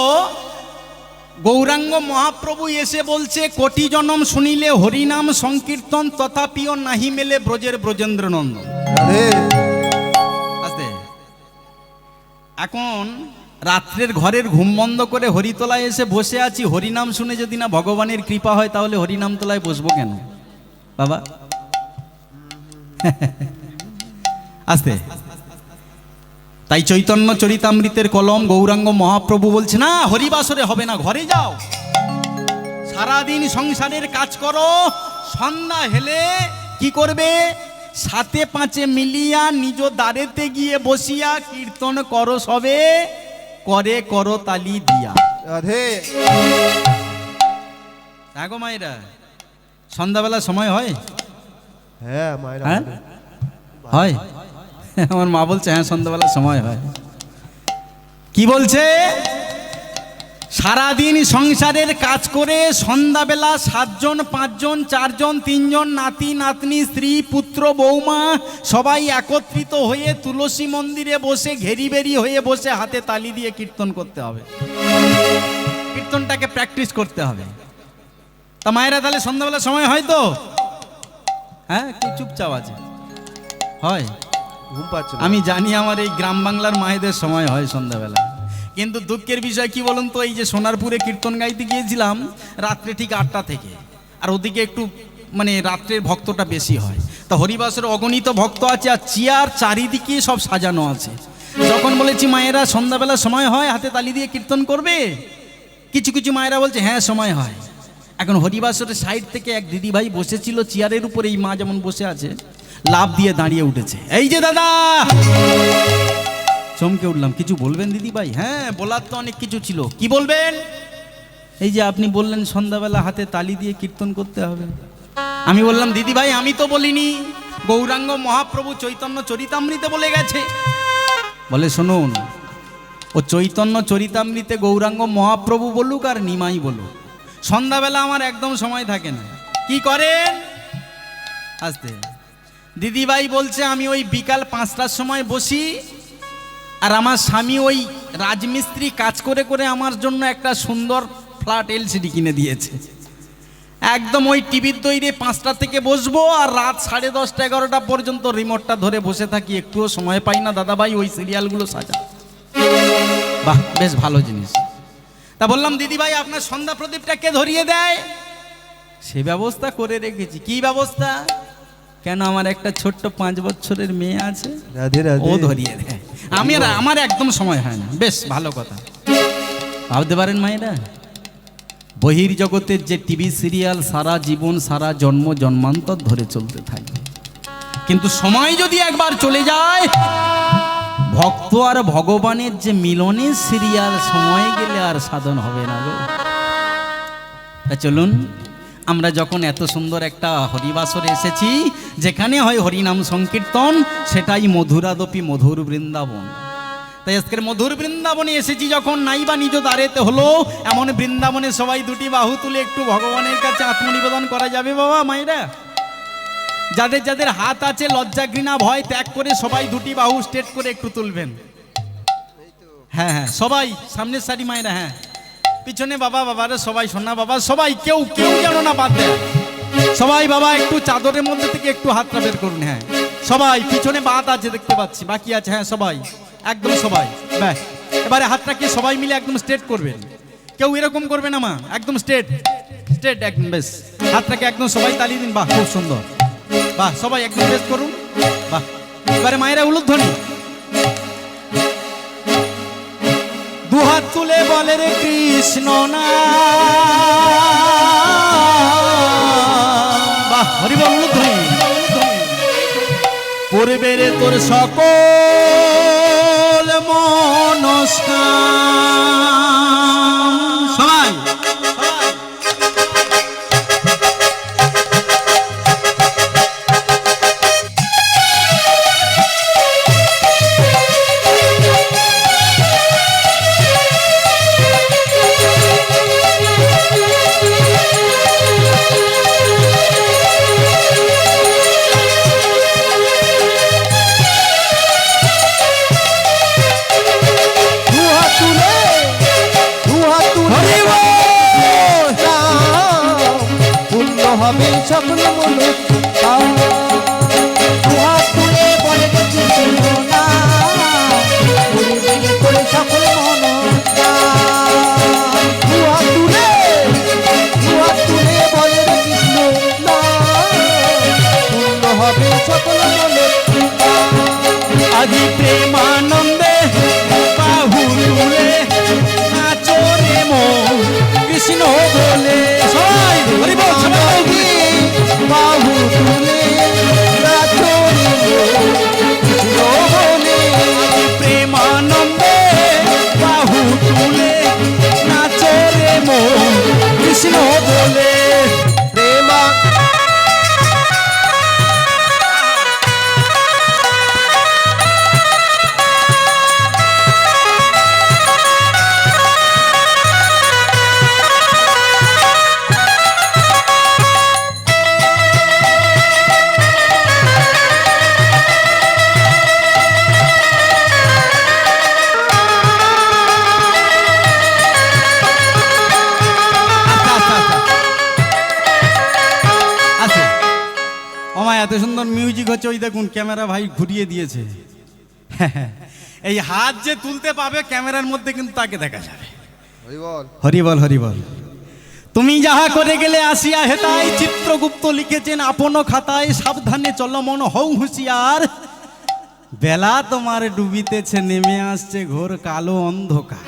গৌরাঙ্গ মহাপ্রভু এসে বলছে কোটি জনম শুনিলে হরিনাম সংকীর্তন, তথাপিও নাহি মেলে ব্রজের ব্রজেন্দ্র নন্দন। আস্তে। এখন রাত্রের ঘরের ঘুম বন্ধ করে হরিতলায় এসে বসে আছি, হরিনাম শুনে যদি না ভগবানের কৃপা হয়, তাহলে হরিনাম তলায় বসবো কেন বাবা? আস্তে। তাই চৈতন্য চরিতামৃতের কলম গৌরাঙ্গ মহাপ্রভু বলছে না, হরিবাসরে হবে না, ঘরে যাও, সারাদিন সংসারের কাজ করো, সন্ধ্যা হেলে কি করবে? 7-5 মিলিয়া নিজ দ্বারেতে গিয়ে বসিয়া কীর্তন করো, সবে করে করো তালি দিয়া। রাধে। দেখো মায়েরা, সন্ধ্যাবেলা সময় হয়? হ্যাঁ মায়েরা হ্যাঁ হয়। আমার মা বলছে হ্যাঁ সন্ধ্যাবেলা সময় হয়। কি বলছে? সারাদিন সংসারের কাজ করে সন্ধ্যাবেলা 7 জন 5 জন 4 জন 3 জন নাতি নাতনি স্ত্রী পুত্র বৌমা সবাই একত্রিত হয়ে তুলসী মন্দিরে বসে ঘেরি বেরি হয়ে বসে হাতে তালি দিয়ে কীর্তন করতে হবে, কীর্তনটাকে প্র্যাকটিস করতে হবে। তা মায়েরা তাহলে সন্ধ্যাবেলা সময় হয় তো? হ্যাঁ, কি চুপচাপ আছে? হয়। ঘুম পাচ্ছে না। আমি জানি আমার এই গ্রাম বাংলার মায়েদের সময় হয় সন্ধ্যাবেলা, কিন্তু দুঃখের বিষয় কি বলুন তো, এই যে সোনারপুরে কীর্তন গাইতে গিয়েছিলাম রাত্রে ঠিক 8টা থেকে, আর ওদিকে একটু মানে রাত্রের ভক্তটা বেশি হয়, তা হরিবাসের অগণিত ভক্ত আছে, আর চেয়ার চারিদিকে সব সাজানো আছে। যখন বলেছি মায়েরা সন্ধ্যাবেলা সময় হয় হাতে তালি দিয়ে কীর্তন করবে, কিছু কিছু মায়েরা বলছে হ্যাঁ সময় হয়। এখন হরিবাসরের সাইড থেকে এক দিদিভাই বসেছিল চেয়ারের উপরে, এই মা যেমন বসে আছে, লাফ দিয়ে দাঁড়িয়ে উঠেছে, এই যে দাদা। চমকে উঠলাম, কিছু বলবেন দিদি ভাই? হ্যাঁ বলার তো অনেক কিছু ছিল। কি বলবেন? এই যে আপনি বললেন সন্ধ্যাবেলা হাতে তালি দিয়ে কীর্তন করতে হবে। আমি বললাম দিদি ভাই আমি তো বলিনি, গৌরাঙ্গ মহাপ্রভু চৈতন্য চরিতামৃতে বলে গেছে। বলে শুনুন, ও চৈতন্য চরিতামৃতে গৌরাঙ্গ মহাপ্রভু বলুক আর নিমাই বলুক, সন্ধ্যাবেলা আমার একদম সময় থাকে না। কি করেন? আস্তে। দিদিভাই বলছে আমি ওই বিকাল 5টার সময় বসি, আর আমার স্বামী ওই রাজমিস্ত্রি কাজ করে করে আমার জন্য একটা সুন্দর ফ্ল্যাট এলসিডি কিনে দিয়েছে। একদম ওই টিভির তৈরি 5টা থেকে বসবো, আর রাত 10:30 11টা পর্যন্ত রিমোটটা ধরে বসে থাকি, একটুও সময় পাই না দাদাভাই ওই সিরিয়ালগুলো সাজা। বাহ, বেশ ভালো জিনিস। তা বললাম দিদিভাই আপনার সন্ধ্যা প্রদীপটা কে ধরিয়ে দেয়? সে ব্যবস্থা করে রেখেছি। কি ব্যবস্থা? কেন আমার একটা ছোট্ট 5 বছরের মেয়ে আছে, রাধে রাধে। ও ধরিয়ে দেয়। আমার একদম সময় হয় না। বেশ ভালো কথা। ভাবতে পারেন মায়েরা, বহির্জগতের যে টিভি সিরিয়াল সারা জীবন সারা জন্ম জন্মান্তর ধরে চলতে থাকে, কিন্তু সময় যদি একবার চলে যায়, ভক্ত আর ভগবানের যে মিলনের সিরিয়াল সময় গেলে আর সাধন হবে না গো। তা চলুন, আমরা যখন এত সুন্দর একটা হরিবাসরে এসেছি, যেখানে হয় হরিনাম সংকীর্তন, সেটাই মধুরাদপি মধুর বৃন্দাবন। তাই আজকের মধুর বৃন্দাবনে এসেছি যখন, নাইবা নিজ দ্বারেতে হলো এমন বৃন্দাবনে সবাই দুটি বাহু তুলে একটু ভগবানের কাছে আত্মনিবেদন করা যাবে বাবা মায়েরা? যাদের যাদের হাত আছে লজ্জা ঘৃণা ভয় ত্যাগ করে সবাই দুটি বাহু স্ট্রেট করে একটু তুলবেন। হ্যাঁ হ্যাঁ সবাই সামনের সারি মায়েরা, হ্যাঁ পিছনে বাবা বাবারা সবাই, সোনা বাবা সবাই, কেউ কেউ যেন না বাদ দেয়। সবাই বাবা একটু চাদরের মধ্যে থেকে একটু হাতটা বের করুন। হ্যাঁ সবাই, পিছনে বাত আছে দেখতে পাচ্ছি, বাকি আছে, হ্যাঁ সবাই একদম সবাই। ব্যাস এবারে হাতটাকে সবাই মিলে একদম স্ট্রেট করবেন, কেউ এরকম করবে না মা, একদম স্ট্রেট স্ট্রেট একদম। বেশ হাতটাকে একদম সবাই তালিয়ে দিন, বাহ খুব সুন্দর, বাহ সবাই একদম বেশ করুন, বাহ। এবারে মায়েরা উলুধ্বনি, দুহাত তুলে বলে রে কৃষ্ণ না, বাহ হরিবল উলুধ্বনি। পড়বে রে তোর সকল মনস্কাম, সবাই হবে সকল মনস্কাম। দুহাত তুলে বলে রে কৃষ্ণ না, পূর্বে করে সকল মনস্কাম। দুহাত তুলে বলে রে কৃষ্ণ না, পূর্ণ হবে সকল মনস্কাম। আজি প্রেমানন্দে বাহু তুলে নাচো রে মন কৃষ্ণ বলে, সবাই হরিবল সবাই বাহু তুলে নাচো রে মন কৃষ্ণ বলে। প্রেমানন্দে বাহু তুলে নাচো রে মন কৃষ্ণ বলে। প্রেমা এত সুন্দর মিউজিক হচ্ছে, ওই দেখুন ক্যামেরা ভাই ঘুরিয়ে দিয়েছে। এই হাত যে তুলতে পাবে ক্যামেরার মধ্যে কিন্তু তাকে দেখা যাবে। হরিবল হরিবল হরিবল। তুমি যাহা করে গেলে আসিয়া হেতাই, চিত্রগুপ্ত লিখেছেন আপন খাতায়, সাবধানে চলো মন হও হুঁশিয়ার, বেলা তোমার ডুবিতেছে নেমে আসছে ঘোর কালো অন্ধকার।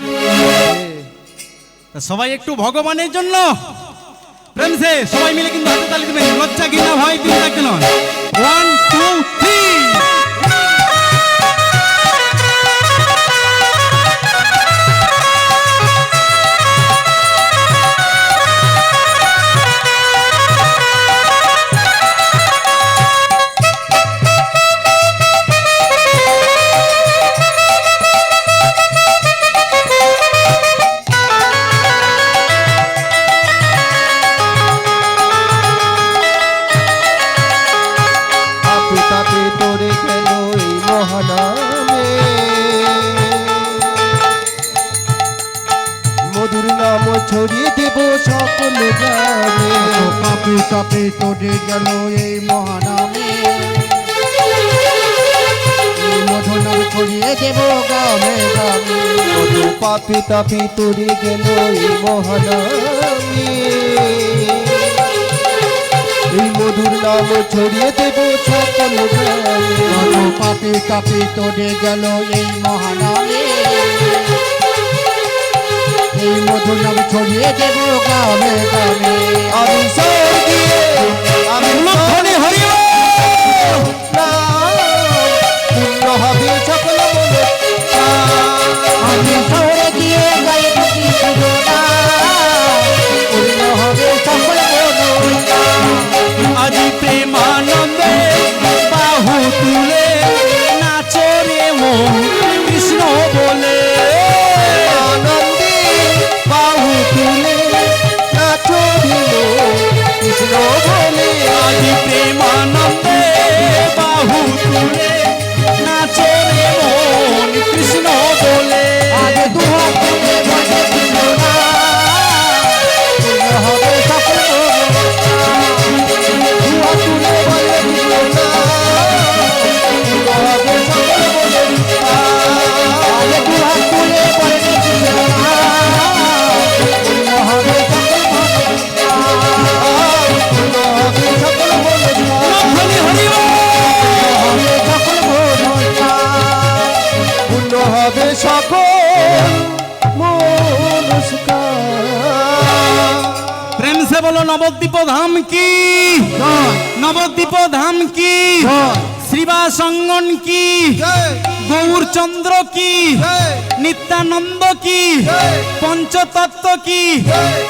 তা সবাই একটু ভগবানের জন্য প্রেম সে সবাই মিলে কিন্তু হাতে তালি দিবেন, লজ্জা ঘৃণা ভয় দিন না কেন। 1 2 3 মধুর নাম ছড়িয়ে দেব সকল গ্রামে। পাপি তাপে তোরে গেল এই মহানামে, এই মধুর নাম ছড়িয়ে দেব গ্রামে গ্রামে। মধু পাপি তাপি তোরে গেল এই মহানামে, এই মধুর নাম ছড়িয়ে দেব সকল গ্রামে। পাপি তাপি তোরে গেল এই মহানামে, এই মধুর নাম ছড়িয়ে দেব গ্রামে গ্রামে। আমি স্বর্গীয় আমি উলুধ্বনি হরিবল। পূর্ণ হবে সকল মনস্কাম। আমি শহরে গিয়ে গাইব কৃষ্ণ নাম, পূর্ণ হবে সকল মনোকাম। আজি প্রেমানন্দে বাহু তুলে নাচো রে মন কৃষ্ণ বলে। হবে সকল মনস্কার। প্রেম সে বলো নবদ্বীপ ধাম কি, নবদ্বীপ ধাম কি, শ্রীবাস অঙ্গন কি, গৌরচন্দ্র কি, নিত্যানন্দ কি, পঞ্চতত্ত্ব কি,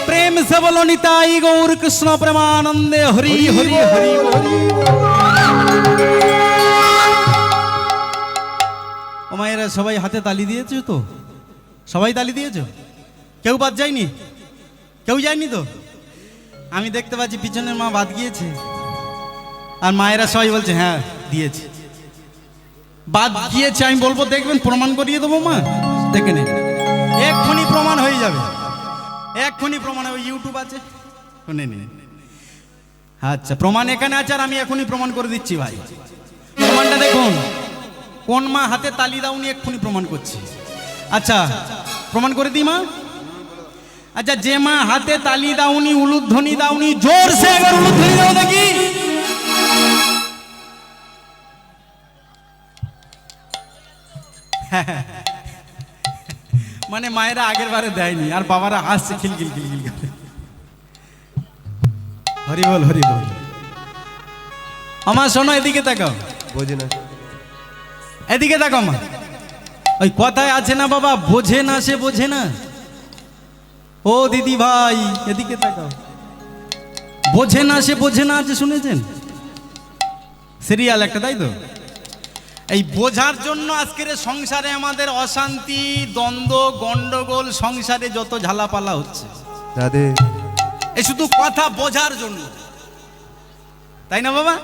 প্রেম সে বলো নিতাই গৌর কৃষ্ণ প্রেমানন্দে হরি হরি হরি। ও মায়েরা সবাই হাতে তালি দিয়েছো তো? সবাই তালি দিয়েছো? কেউ বাদ যায়নি? কেউ যায়নি তো? আমি দেখতে পাচ্ছি পিছনের মা বাদ গিয়েছে, আর মায়েরা সবাই বলছে হ্যাঁ দিয়েছে। বাদ গিয়েছে আমি বলবো, দেখবেন প্রমাণ করিয়ে দেবো মা, দেখে নে, এক্ষুনি প্রমাণ হয়ে যাবে, এক্ষুনি প্রমাণ হবে। ইউটিউব আছে, শুনে নিন। আচ্ছা, প্রমাণ এখানে আছে, আর আমি এখনই প্রমাণ করে দিচ্ছি ভাই। প্রমাণটা দেখুন, কোন মা হাতে তালি দাওনি এক্ষুনি প্রমাণ করছি। আচ্ছা প্রমাণ করে দিই মা। আচ্ছা, যে মা হাতে তালি দাওনি, উলুধ্বনি দাওনি, জোরসে একবার উলুধ্বনি দাও দেখি। মানে মায়েরা আগের বারে দেয়নি, আর বাবারা হাসছে খিলখিল খিলখিল করে। হরি বল হরি বল। আমার শোনো, এদিকে তাকাও, বুঝি না। এদিকে তাকাও মা। ওই কথায় আছে না বাবা, বোঝে না সে বোঝে না। ও দিদি ভাই এদিকে তাকাও, বোঝে না সে বোঝে না আছে, শুনেছেন? সিরিয়াল একটা, তাই তো? এই বোঝার জন্য আজকের সংসারে আমাদের অশান্তি, দ্বন্দ্ব, গন্ডগোল, সংসারে যত ঝালাপালা হচ্ছে, রাধে। এই শুধু কথা বোঝার জন্য, তাই না বাবা?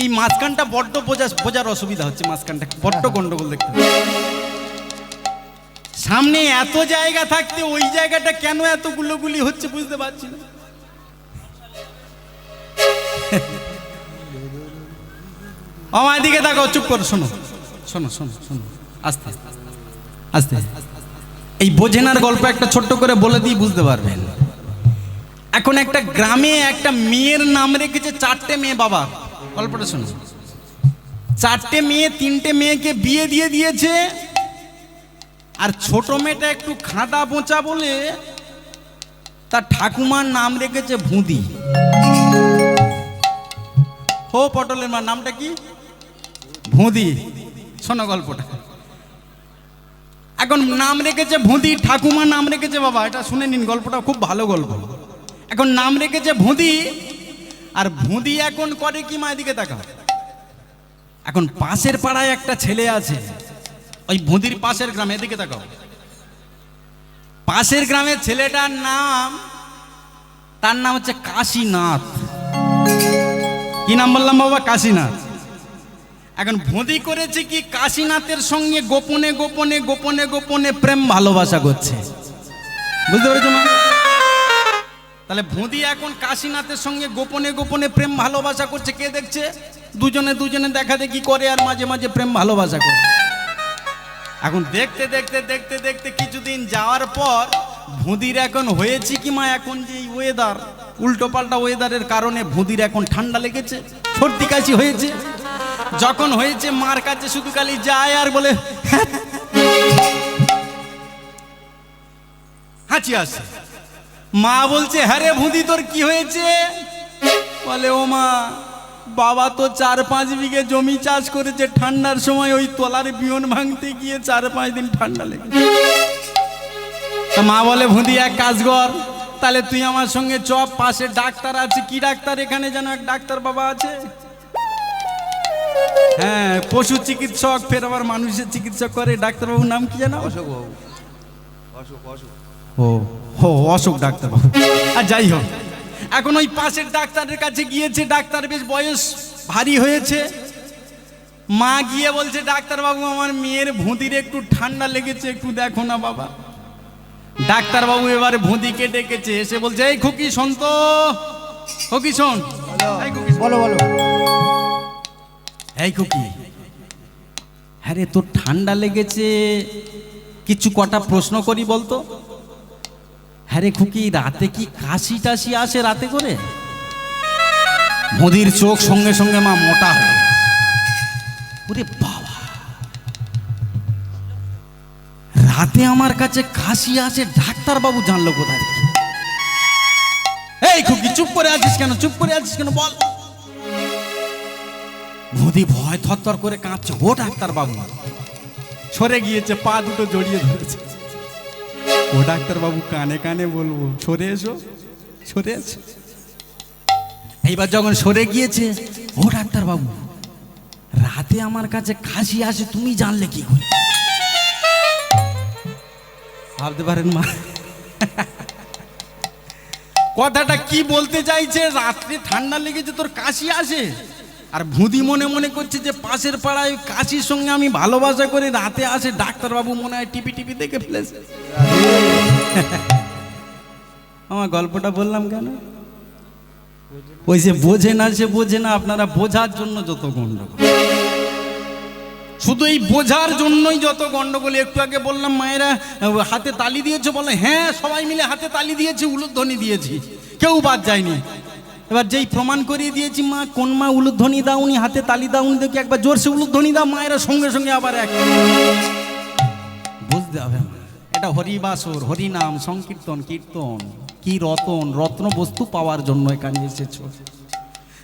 এই মাঝখানটা বড্ড বোঝার অসুবিধা হচ্ছে, মাঝখানটা বড্ড গন্ডগোল দেখতে। সামনে এত জায়গা থাকতে ওই জায়গাটা কেন এত গুলোগুলি হচ্ছে বুঝতে পারছি না। আমার দিকে তাকাও, চুপ করো, শোনো শোনো শোনো শোনো, আস্তে আস্তে। এই বোঝেনার গল্প একটা ছোট্ট করে বলে দিই, বুঝতে পারবেন। এখন একটা গ্রামে একটা মেয়ের নাম রেখেছে 4টে মেয়ে। বাবা গল্পটা শোনো। 4টে মেয়ে, 3টে মেয়েকে বিয়ে দিয়ে দিয়েছে, আর ছোট মেয়েটা একটু খাঁদা বোঁচা বলে তার ঠাকুমার নাম রেখেছে ভুঁদি। হো পটলের মার নামটা কি? ভুঁদি। শোনো গল্পটা। এখন নাম রেখেছে ভুঁদি, ঠাকুমার নাম রেখেছে, বাবা এটা শুনে নিন, গল্পটা খুব ভালো গল্প। এখন নাম রেখেছে ভুঁদি, আর ভুঁদি এখন করে কি, মা এদিকে তাকাও। এখন পাশের পাড়ায় একটা ছেলে আছে, ওই ভুঁদির পাশের গ্রামে, এদিকে তাকাও। পাশের গ্রামের ছেলেটার নাম, তার নাম হচ্ছে কাশীনাথ। কি নাম বললাম বাবা? কাশীনাথ। এখন ভুঁদি করেছে কি, কাশীনাথের সঙ্গে গোপনে গোপনে গোপনে গোপনে প্রেম ভালোবাসা করছে, বুঝতে পেরেছো মা? তাহলে ভুঁদি এখন কাশীনাথের সঙ্গে গোপনে গোপনে প্রেম ভালোবাসা করছে, কে দেখছে? দুজনে দুজনে দেখা দেখি করে, আর মাঝে মাঝে প্রেম ভালোবাসা করে। এখন দেখতে দেখতে দেখতে দেখতে কিছুদিন যাওয়ার পর ভুঁদির এখন হয়েছে কি মা, এখন যে ওয়েদার, উল্টো পাল্টা ওয়েদারের কারণে ভুঁদির এখন ঠান্ডা লেগেছে, সর্দি কাশি হয়েছে। যখন হয়েছে মার কাছে শুধু খালি যায় আর বলে হাঁচি আসে। মা বলছে, হ্যাঁ রে ভুঁদি তোর কি হয়েছে? বলে, ও মা, বাবা তো 4-5 বিঘে জমি চাষ করেছে, ঠান্ডার সময় ওই তলার বিয়ন ভাঙতে গিয়ে 4-5 দিন ঠান্ডা লেগেছে। তা মা বলে, ভুঁদি এক কাজ কর, তাহলে তুই আমার সঙ্গে চ, পাশে ডাক্তার আছে। কি ডাক্তার? এখানে যেন এক ডাক্তার বাবা আছে, হ্যাঁ পশু চিকিৎসক, ফের আবার মানুষের চিকিৎসক করে। ডাক্তারবাবুর নাম কি জানো? অশোক বাবু। অশোক অশোক। ও হো, অশোক ডাক্তারবাবু। আর যাই হোক, এখন ওই পাশের ডাক্তারের কাছে গিয়েছে। ডাক্তার বেশ বয়স ভারী হয়েছে। মা গিয়ে বলছে, ডাক্তারবাবু আমার মেয়ের ভুঁদির একটু ঠান্ডা লেগেছে, একটু দেখো না বাবা। ডাক্তারবাবু এবারে ভুঁদিকে ডেকেছে, এসে বলছে, এই খুকি শোন তো, খুকি শোন। বলো বলো। এই খুকি, হ্যাঁ রে তোর ঠান্ডা লেগেছে, কিছু কটা প্রশ্ন করি বলতো। হ্যাঁ রে খুকি, রাতে কি কাশি টাশি আসে রাতে করে? ভুঁদির চোখ সঙ্গে সঙ্গে মা মোটা হয়। ওরে বাবা, রাতে আমার কাছে কাশি আসে, ডাক্তারবাবু জানলো কোথায়? এই খুকি চুপ করে আছিস কেন, চুপ করে আছিস কেন বল। ভূদি ভয় থরথর করে কাঁপছে। ও ডাক্তারবাবু, সরে গিয়েছে, পা দুটো জড়িয়ে ধরেছে। ও ডাক্তারবাবু কানে কানে বলবো, সরে এসো, সরে এসো। এইবার যখন সরে গিয়েছে, ও ডাক্তারবাবু রাতে আমার কাছে কাশি আসে, তুমি জানলে কি করে? ভাবতে পারেন মা কথাটা কি বলতে চাইছে। রাত্রে ঠান্ডা লেগেছে, তোর কাশি আসে, আর ভুদি মনে মনে করছে যে পাশের পাড়ায় কাশির সঙ্গে আমি ভালোবাসা করে রাতে আসে। ডাক্তারবাবু মনে হয় টিপি টিপি দেখে ফেলেছে। আমার গল্পটা বললাম কেন? ওই যে বোঝে না, সে বোঝে না। আপনারা বোঝার জন্য যত গন্ডগোল, শুধু এই বোঝার জন্যই যত গন্ডগোল। একটু আগে বললাম মায়েরা হাতে তালি দিয়েছে, বলে হ্যাঁ সবাই মিলে হাতে তালি দিয়েছি, উলুধ্বনি দিয়েছি, কেউ বাদ যায়নি। এবার যেই প্রমাণ করিয়ে দিয়েছি, মা কোন মা উলুধ্বনি দাওনি, হাতে তালি দাওনি, দেখি একবার জোরসে উলুধ্বনি দাও, মায়েরা সঙ্গে সঙ্গে আবার এক। বুঝতে হবে এটা হরিবাসর, হরিনাম সংকীর্তন, কীর্তন কি রতন, রত্ন বস্তু পাওয়ার জন্য এখানে এসেছো।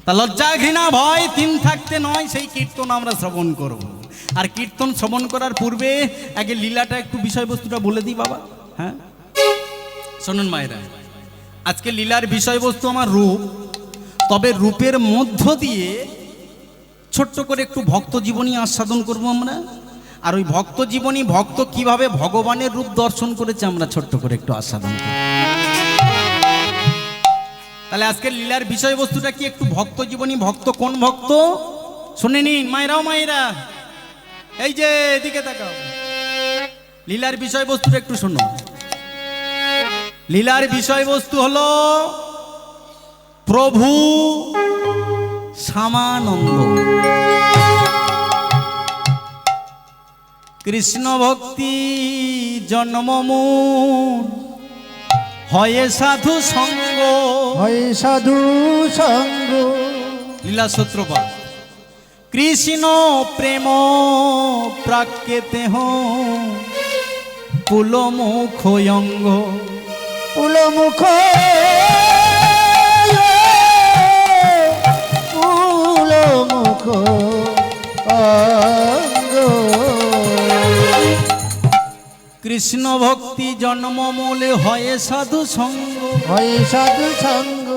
তা লজ্জা ঘৃণা ভয় তিন থাকতে নয়, সেই কীর্তন আমরা শ্রবণ করব। আর কীর্তন শ্রবণ করার পূর্বে আগে লীলাটা একটু বিষয়বস্তুটা বলে দিই বাবা। হ্যাঁ শুনুন মায়েরা, আজকে লীলার বিষয়বস্তু আমার রূপ। তবে রূপের মধ্য দিয়ে ছোট্ট করে একটু ভক্ত জীবনী আস্বাদন করব আমরা। আর ওই ভক্ত জীবনী, ভক্ত কিভাবে ভগবানের রূপ দর্শন করেছে, আমরা ছোট্ট করে একটু আস্বাদন করব। তাহলে আজকের লীলার বিষয়বস্তুটা কি? একটু ভক্ত জীবনী। ভক্ত কোন ভক্ত শুনে নিন মায়েরাও, মায়েরা এই যে এদিকে তাকাও, লীলার বিষয়বস্তুটা একটু শুনো। লীলার বিষয়বস্তু হলো প্রভু শ্যামানন্দ কৃষ্ণ ভক্তি জন্মমূল, হয়ে সাধু সঙ্গ, হয় সাধু সঙ্গ। লীলা সূত্রপাত। কৃষ্ণ প্রেম প্রাক্যেতে পুলমুখ অঙ্গ, পুলমুখ পুলমুখ অঙ্গ। কৃষ্ণ ভক্তি জন্মমূলে হয়ে সাধু সঙ্গ, হয় সাধু সঙ্গ।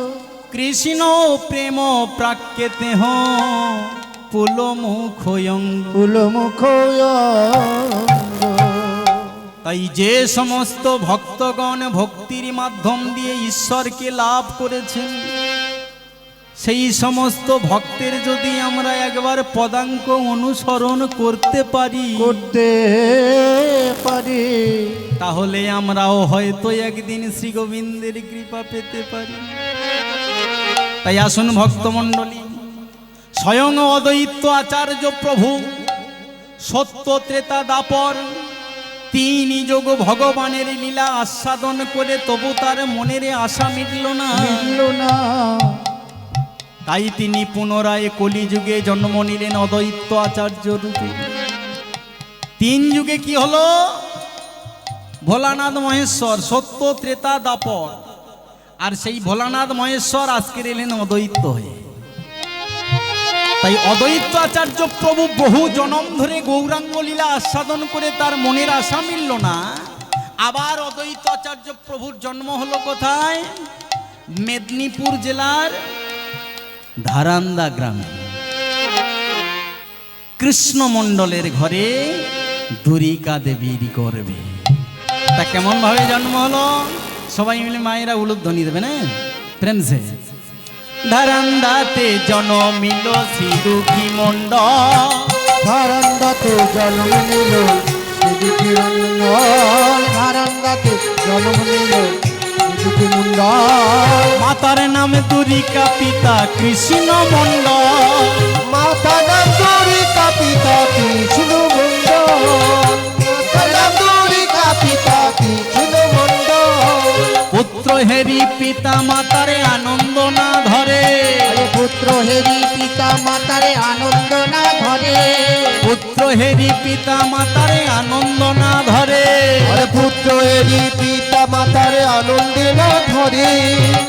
কৃষ্ণ প্রেম প্রাক্যেতে পুলমুখ অঙ্গ। পুলমুখ অঙ্গ। তাই যে সমস্ত ভক্তগণ ভক্তির মাধ্যম দিয়ে ঈশ্বরকে লাভ করেছেন, সেই সমস্ত ভক্তের যদি আমরা একবার পদাঙ্ক অনুসরণ করতে পারি, তাহলে আমরাও হয়তো একদিন শ্রী গোবিন্দের কৃপা পেতে পারি। তাই আসুন ভক্তমণ্ডলী, স্বয়ং অদ্বৈত আচার্য প্রভু সত্য ত্রেতা দাপর তিনি যোগ ভগবানের লীলা আস্বাদন করে, তবু তার মনের আশা মিটল না। তাই তিনি পুনরায় কলিযুগে জন্ম নিলেন অদ্বৈত আচার্য রূপে। তিন যুগে কি হলো? ভোলানাথ মহেশ্বর, সত্য ত্রেতা দাপর। আর সেই ভোলানাথ মহেশ্বর আজকের এলেন অদ্বৈত হয়ে। তাই অদ্বৈত আচার্য প্রভু বহু জনম ধরে গৌরাঙ্গ লীলা আস্বাদন করে তার মনের আশা মিলল না। আবার অদ্বৈত আচার্য প্রভুর জন্ম হলো কোথায়? মেদিনীপুর জেলার ধারান্দা গ্রামে কৃষ্ণমণ্ডলের ঘরে দুরিকা দেবীর গর্ভে। তা কেমন ভাবে জন্ম হলো? সবাই মিলে মায়েরা উলুধ্বনি দেবে না প্রেম সে। ধারান্দাতে জন্মিল শ্রী দুঃখী মণ্ডল, ধারান্দাতে জন্ম নিল শ্রী দুঃখী মণ্ডল। ধারান্দাতে জন্ম নিল শ্রী দুঃখী মণ্ডল। মাতার নাম দুরিকা, পিতা কৃষ্ণ মণ্ডল। মাতার নাম দুরিকা, পিতা কৃষ্ণ মণ্ডল। মাতার নাম দুরিকা, পিতা কৃষ্ণ মণ্ডল। পুত্র হেরি পিতা মাতারে আনন্দ না ধরে, পুত্র হেরি পিতা মাতারে আনন্দ না ধরে। ধরে পুত্র হেরি পিতা মাতারে আনন্দ না ধরে আরে পুত্র এরি পিতা মাতার আনন্দে না ধরে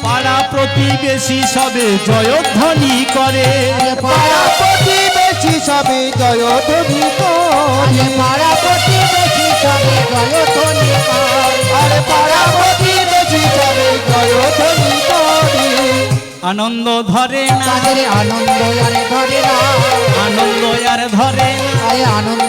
পাড়া প্রতিবেশী সবে জয়ধ্বনি করে পাড়া প্রতিবেশী সবে জয়ধ্বনি করে পাড়া প্রতিবেশী সবে জয়ধ্বনি করে আরে পাড়া প্রতিবেশী সবে জয়ধ্বনি করে আনন্দ ধরে না তাদের আনন্দ আর ধরে না আনন্দ আর ধরে না আরে আনন্দ